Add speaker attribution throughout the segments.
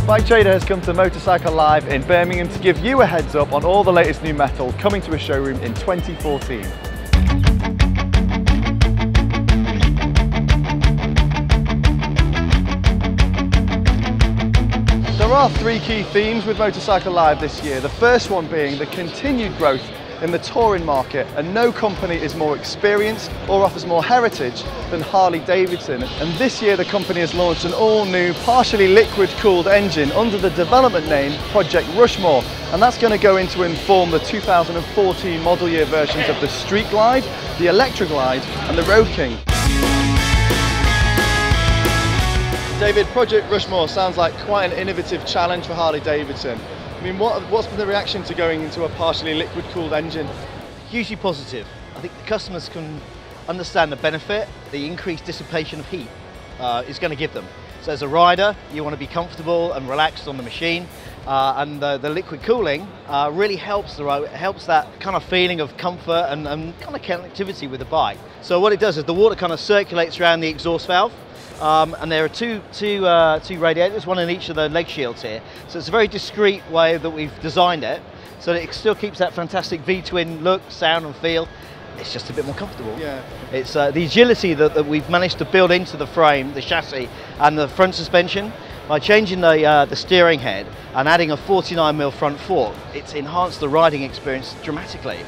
Speaker 1: Bike Trader has come to Motorcycle Live in Birmingham to give you a heads up on all the latest new metal coming to a showroom in 2014. There are three key themes with Motorcycle Live this year. The first one being the continued growth in the touring market, and no company is more experienced or offers more heritage than Harley-Davidson. And this year the company has launched an all-new partially liquid-cooled engine under the development name Project Rushmore, and that's going to go in to inform the 2014 model year versions of the Street Glide, the Electra Glide and the Road King. David, Project Rushmore sounds like quite an innovative challenge for Harley-Davidson. I mean, what's been the reaction to going into a partially liquid-cooled engine?
Speaker 2: Hugely positive. I think the customers can understand the benefit, the increased dissipation of heat is going to give them. So as a rider, you want to be comfortable and relaxed on the machine, and the liquid cooling really helps that kind of feeling of comfort and kind of connectivity with the bike. So what it does is the water kind of circulates around the exhaust valve. And there are two radiators, one in each of the leg shields here. So it's a very discreet way that we've designed it, so that it still keeps that fantastic V-twin look, sound and feel. It's just a bit more comfortable. Yeah. It's the agility that we've managed to build into the frame, the chassis and the front suspension. By changing the steering head and adding a 49mm front fork, it's enhanced the riding experience dramatically.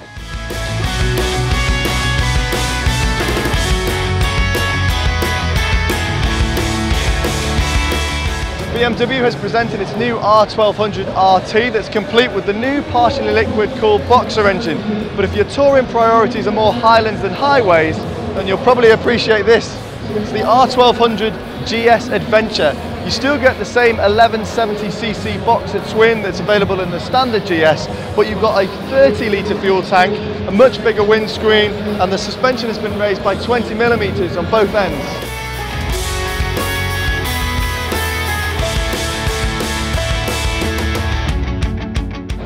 Speaker 1: BMW has presented its new R1200 RT that's complete with the new partially liquid-cooled boxer engine. But if your touring priorities are more highlands than highways, then you'll probably appreciate this. It's the R1200 GS Adventure. You still get the same 1170cc boxer twin that's available in the standard GS, but you've got a 30-litre fuel tank, a much bigger windscreen, and the suspension has been raised by 20mm on both ends.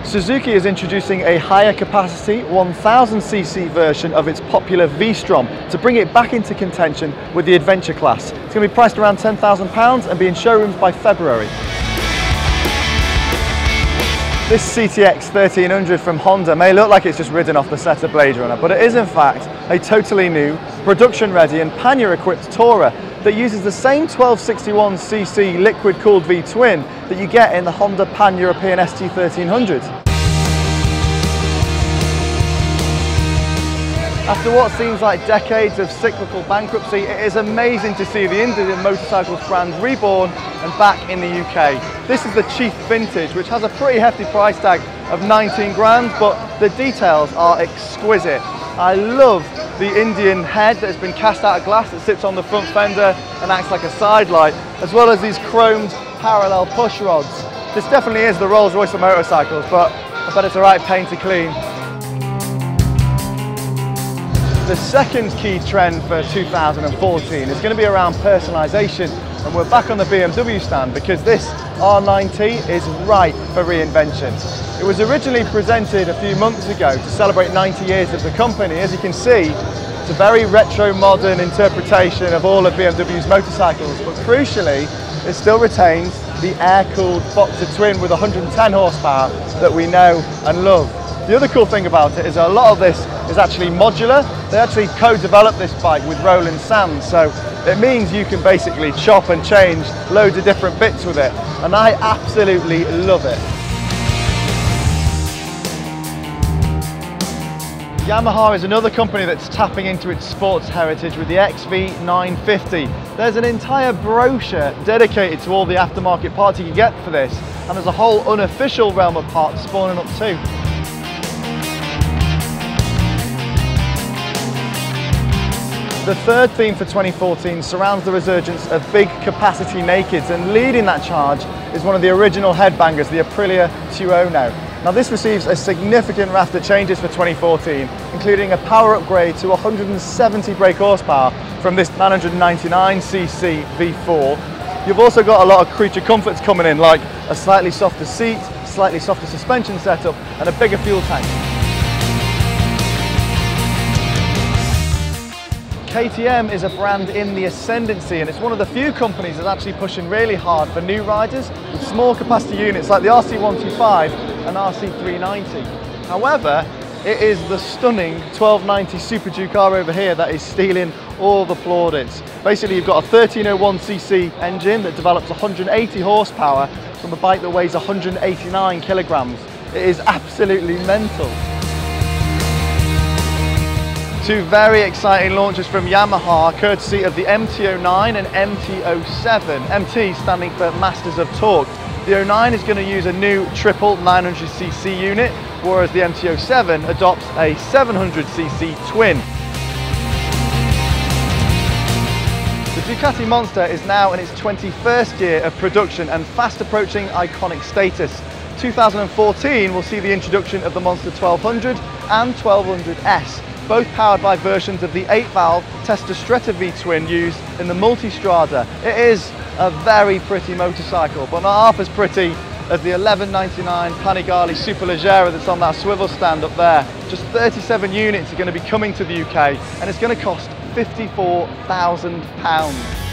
Speaker 1: Suzuki is introducing a higher capacity 1000cc version of its popular V-Strom to bring it back into contention with the adventure class. It's going to be priced around £10,000 and be in showrooms by February. This CTX 1300 from Honda may look like it's just ridden off the set of Blade Runner, but it is in fact a totally new, production-ready and pannier-equipped tourer that uses the same 1261cc liquid-cooled V-twin that you get in the Honda Pan-European ST1300. After what seems like decades of cyclical bankruptcy, it is amazing to see the Indian motorcycles brand reborn and back in the UK. This is the Chief Vintage, which has a pretty hefty price tag of 19 grand, but the details are exquisite. I love the Indian head that has been cast out of glass that sits on the front fender and acts like a side light, as well as these chromed parallel push rods. This definitely is the Rolls Royce of motorcycles, but I bet it's a right pain to clean. The second key trend for 2014 is going to be around personalisation, and we're back on the BMW stand because this R9T is ripe for reinvention. It was originally presented a few months ago to celebrate 90 years of the company. As you can see, it's a very retro modern interpretation of all of BMW's motorcycles, but crucially it still retains the air-cooled boxer twin with 110 horsepower that we know and love. The other cool thing about it is a lot of this is actually modular. They actually co-developed this bike with Roland Sands, so it means you can basically chop and change loads of different bits with it, and I absolutely love it. Yamaha is another company that's tapping into its sports heritage with the XV 950. There's an entire brochure dedicated to all the aftermarket parts you can get for this, and there's a whole unofficial realm of parts spawning up too. The third theme for 2014 surrounds the resurgence of big capacity nakeds, and leading that charge is one of the original headbangers, the Aprilia 2.0. Now this receives a significant raft of changes for 2014, including a power upgrade to 170 brake horsepower from this 999cc V4. You've also got a lot of creature comforts coming in, like a slightly softer seat, slightly softer suspension setup and a bigger fuel tank. KTM is a brand in the ascendancy, and it's one of the few companies that's actually pushing really hard for new riders with small capacity units like the RC125 and RC390. However, it is the stunning 1290 Super Duke R over here that is stealing all the plaudits. Basically, you've got a 1301cc engine that develops 180 horsepower from a bike that weighs 189 kilograms. It is absolutely mental. Two very exciting launches from Yamaha, courtesy of the MT-09 and MT-07. MT standing for Masters of Torque. The 09 is going to use a new triple 900cc unit, whereas the MT-07 adopts a 700cc twin. The Ducati Monster is now in its 21st year of production and fast approaching iconic status. 2014 will see the introduction of the Monster 1200 and 1200S, both powered by versions of the 8-valve Testa Stretta V-twin used in the Multistrada. It is a very pretty motorcycle, but not half as pretty as the 1199 Panigale Superleggera that's on that swivel stand up there. Just 37 units are going to be coming to the UK, and it's going to cost £54,000.